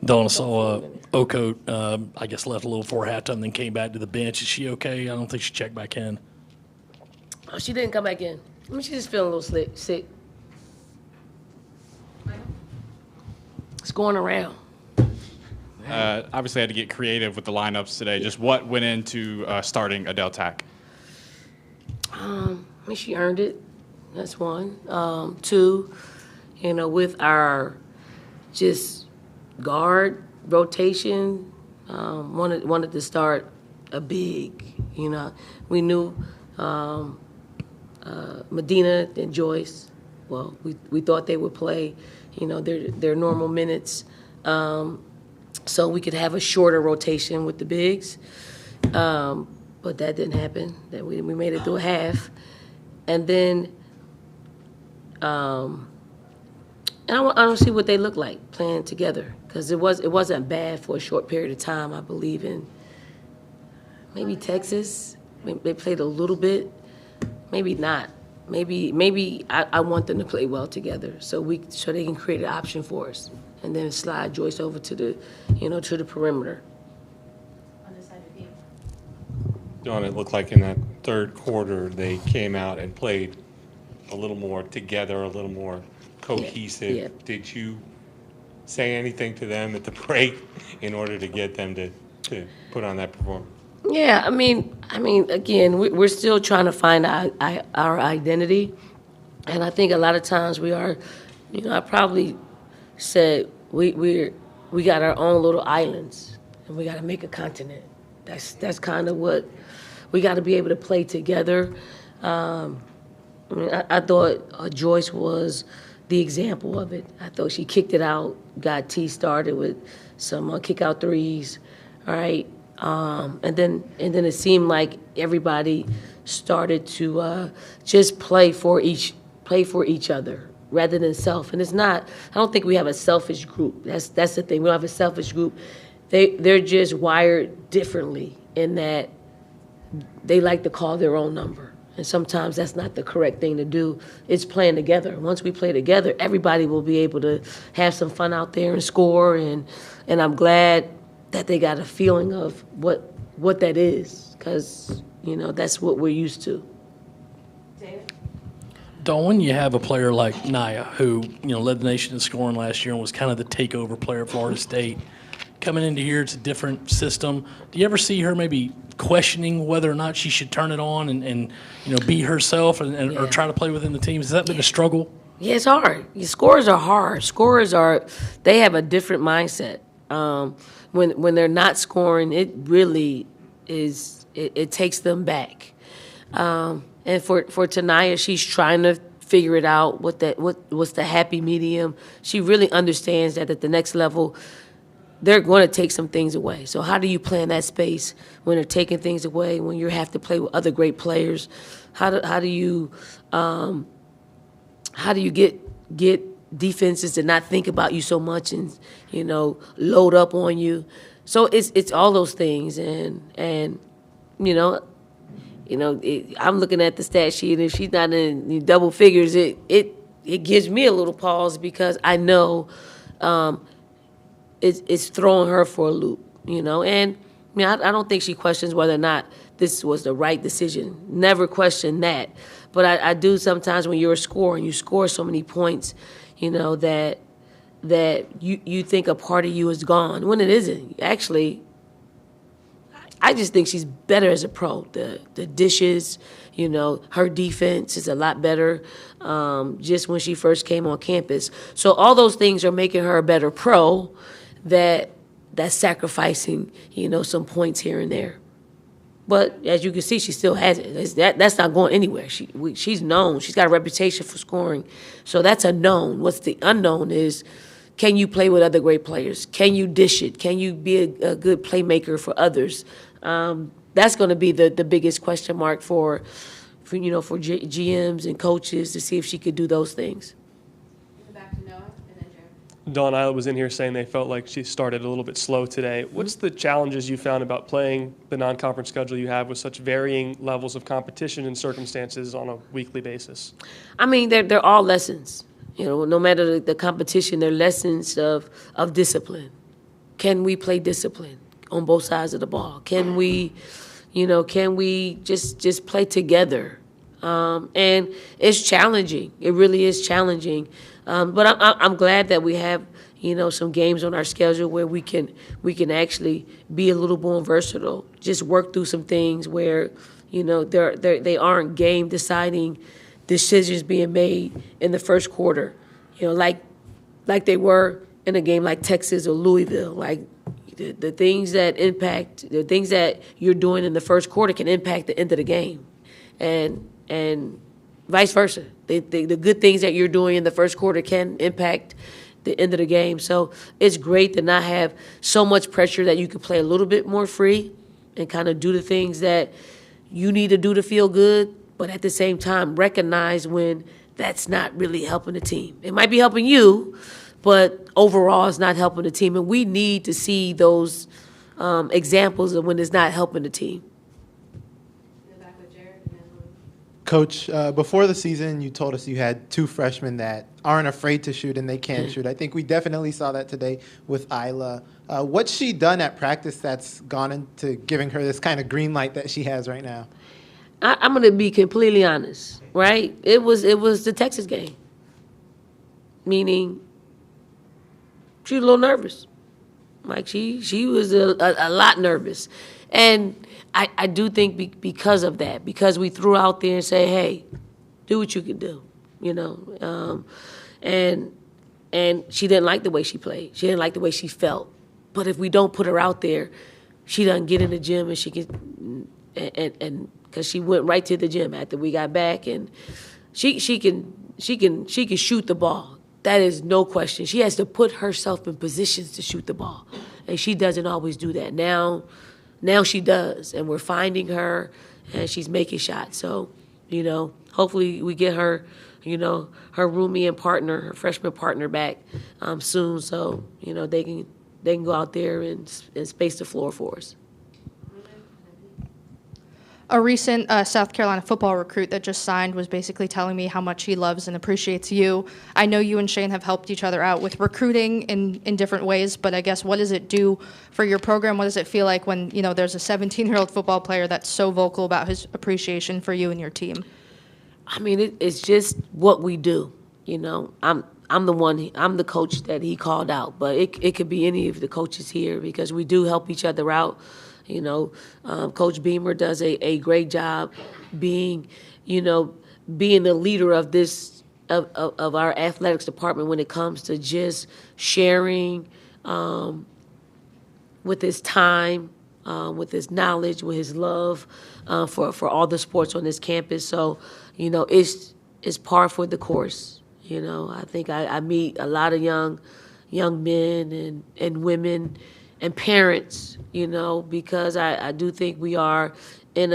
Donna saw Okote, I guess, left a little before halftime, then came back to the bench. Is she okay? I don't think she checked back in. Oh, she didn't come back in. I mean, she's just feeling a little sick. It's going around. Obviously, had to get creative with the lineups today. Just what went into starting Adele Tack? I mean, she earned it. That's one. Two, with our just guard rotation, wanted to start a big. We knew Medina and Joyce. Well, we thought they would play, their normal minutes, so we could have a shorter rotation with the bigs. But that didn't happen. That we made it through a half, and then and I want to see what they look like playing together, because it wasn't bad for a short period of time. I believe in maybe Texas. They played a little bit, maybe not. Maybe I want them to play well together, so they can create an option for us, and then slide Joyce over to the perimeter. Dawn, it looked like in that third quarter they came out and played a little more together, a little more cohesive. Yeah. Did you say anything to them at the break in order to get them to put on that performance? Yeah, I mean, again, we're still trying to find our identity, and I think a lot of times we are. I probably said we got our own little islands, and we got to make a continent. That's kind of what we got to be able to play together. I thought Joyce was the example of it. I thought she kicked it out, got T started with some kick out threes, all right. And then it seemed like everybody started to just play for each other rather than self. And it's not. I don't think we have a selfish group. That's the thing. We don't have a selfish group. They're just wired differently in that they like to call their own number. And sometimes that's not the correct thing to do. It's playing together. Once we play together, everybody will be able to have some fun out there and score. And I'm glad that they got a feeling of what that is, because, that's what we're used to. Dawn, when you have a player like Naya, who, led the nation in scoring last year and was kind of the takeover player at Florida State, coming into here, it's a different system. Do you ever see her maybe questioning whether or not she should turn it on and be herself or try to play within the team? Has that been a struggle? Yeah, it's hard. Scorers are hard. They have a different mindset. When they're not scoring, it really is. It takes them back. And for Tanaya, she's trying to figure it out. What's the happy medium? She really understands that at the next level, they're going to take some things away. So how do you play in that space when they're taking things away? When you have to play with other great players, how do you get defenses to not think about you so much and load up on you? So it's all those things, and I'm looking at the stat sheet, and if she's not in double figures, it gives me a little pause, because I know it's throwing her for a loop, and I don't think she questions whether or not this was the right decision. Never question that. But I do sometimes, when you're a scorer and you score so many points, that you think a part of you is gone, when it isn't. Actually, I just think she's better as a pro. The dishes, her defense is a lot better just when she first came on campus. So all those things are making her a better pro. That's sacrificing, some points here and there. But as you can see, she still has it. That's not going anywhere. She's known. She's got a reputation for scoring. So that's a known. What's the unknown is, can you play with other great players? Can you dish it? Can you be a good playmaker for others? That's going to be the biggest question mark for GMs and coaches, to see if she could do those things. Dawn Islet was in here saying they felt like she started a little bit slow today. What's the challenges you found about playing the non-conference schedule you have with such varying levels of competition and circumstances on a weekly basis? I mean, they're all lessons. No matter the competition, they're lessons of discipline. can we play discipline on both sides of the ball? Can we just play together? And it's challenging. It really is challenging. But I'm glad that we have, some games on our schedule where we can actually be a little more versatile. Just work through some things where, they aren't game deciding decisions being made in the first quarter. Like they were in a game like Texas or Louisville. Like the things that you're doing in the first quarter can impact the end of the game, and vice versa. The good things that you're doing in the first quarter can impact the end of the game. So it's great to not have so much pressure that you can play a little bit more free and kind of do the things that you need to do to feel good, but at the same time recognize when that's not really helping the team. It might be helping you, but overall it's not helping the team. And we need to see those examples of when it's not helping the team. Coach, before the season, you told us you had 2 freshmen that aren't afraid to shoot and they can shoot. I think we definitely saw that today with Isla. What's she done at practice that's gone into giving her this kind of green light that she has right now? I'm going to be completely honest, right? It was the Texas game, meaning she was a little nervous. Like she was a lot nervous. And I do think because of that, because we threw out there and say, hey, do what you can do, and she didn't like the way she played. She didn't like the way she felt. But if we don't put her out there, she doesn't get in the gym and she can, and because she went right to the gym after we got back, and she can shoot the ball. That is no question. She has to put herself in positions to shoot the ball, and she doesn't always do that. Now she does, and we're finding her, and she's making shots. So, hopefully we get her, her roomie and partner, her freshman partner back soon, so they can go out there and space the floor for us. A recent South Carolina football recruit that just signed was basically telling me how much he loves and appreciates you. I know you and Shane have helped each other out with recruiting in different ways, but I guess what does it do for your program? What does it feel like when, there's a 17-year-old football player that's so vocal about his appreciation for you and your team? I mean, it's just what we do. I'm the coach that he called out, but it could be any of the coaches here because we do help each other out. Coach Beamer does a great job being the leader of this of our athletics department when it comes to just sharing with his time, with his knowledge, with his love for all the sports on this campus. So, it's par for the course. I think I meet a lot of young men and women and parents, because I do think we are in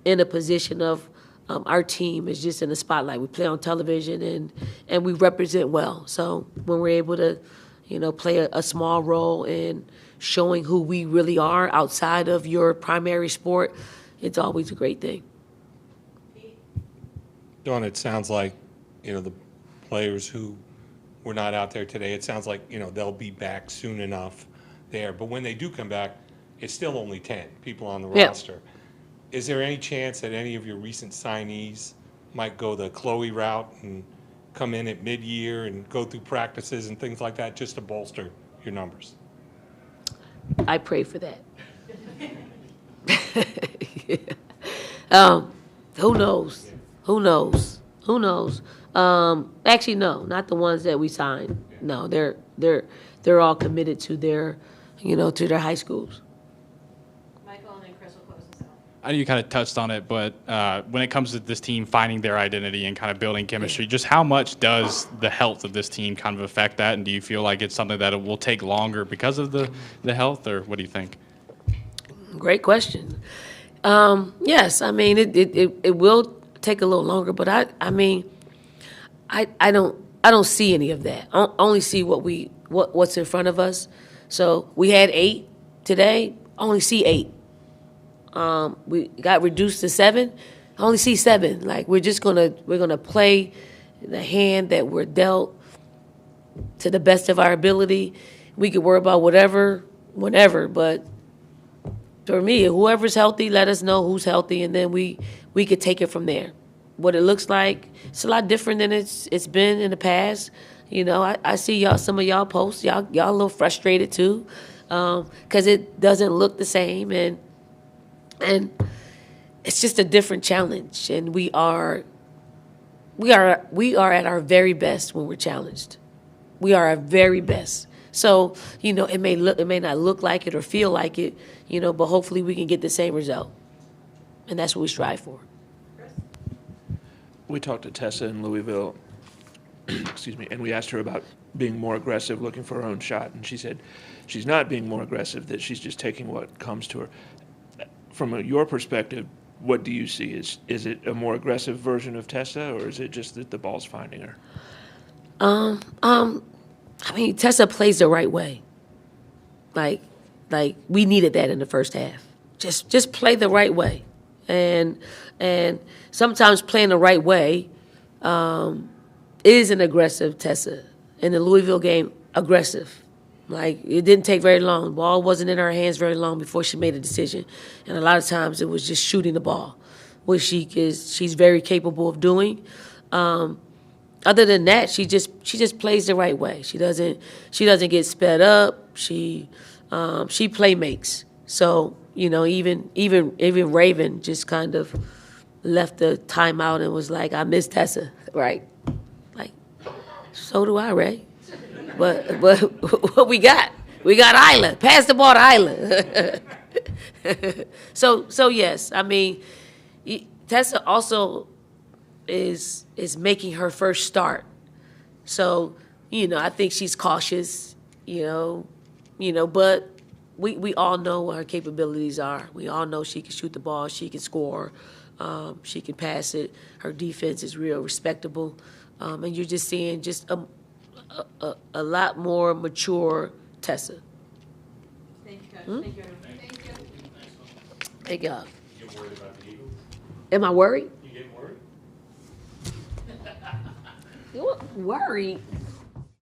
a position of our team is just in the spotlight. We play on television and we represent well. So when we're able to, play a small role in showing who we really are outside of your primary sport, it's always a great thing. Dawn, it sounds like, the players who were not out there today, it sounds like, they'll be back soon enough there. But when they do come back, it's still only 10 people on the roster. Is there any chance that any of your recent signees might go the Chloe route and come in at mid-year and go through practices and things like that just to bolster your numbers? I pray for that. Who knows? Who knows? Who knows? Actually, no, not the ones that we signed. No, they're all committed to their, to their high schools. Michael and then Chris will close us out. I know you kind of touched on it, but when it comes to this team finding their identity and kind of building chemistry, just how much does the health of this team kind of affect that? And do you feel like it's something that it will take longer because of the health, or what do you think? Great question. Yes, I mean it will take a little longer, but I don't see any of that. I only see what's in front of us. So we had 8 today. Only see 8. We got reduced to 7. I only see 7. Like we're gonna play the hand that we're dealt to the best of our ability. We could worry about whatever whenever. But for me, whoever's healthy, let us know who's healthy, and then we could take it from there. What it looks like, it's a lot different than it's been in the past. You know, I see y'all, some of y'all posts, y'all a little frustrated too, because it doesn't look the same, and it's just a different challenge, and we are at our very best when we're challenged. We are our very best. So, you know, it may not look like it or feel like it, you know, but hopefully we can get the same result. And that's what we strive for. We talked to Tessa in Louisville, excuse me, and we asked her about being more aggressive, looking for her own shot, and she said she's not being more aggressive, that she's just taking what comes to her. From your perspective, what do you see? Is it a more aggressive version of Tessa, or is it just that the ball's finding her? I mean, Tessa plays the right way. Like we needed that in the first half. Just play the right way. And sometimes playing the right way is an aggressive Tessa. In the Louisville game, aggressive. Like, it didn't take very long. The ball wasn't in her hands very long before she made a decision. And a lot of times it was just shooting the ball, which she's very capable of doing. Other than that, she just plays the right way. She doesn't get sped up. She play makes. So, you know, even Raven just kind of left the timeout and was like, I miss Tessa, right? Like, so do I, Ray. But what we got? We got Isla. Pass the ball to Isla. So yes, I mean, Tessa also is making her first start. So, you know, I think she's cautious, you know, but we all know what her capabilities are. We all know she can shoot the ball, she can score, she can pass it. Her defense is real respectable. And you're just seeing just a lot more mature Tessa. Thank you, Coach. Thank you. Thank y'all. You get worried about the Eagles? Am I worried? You get worried? Worried?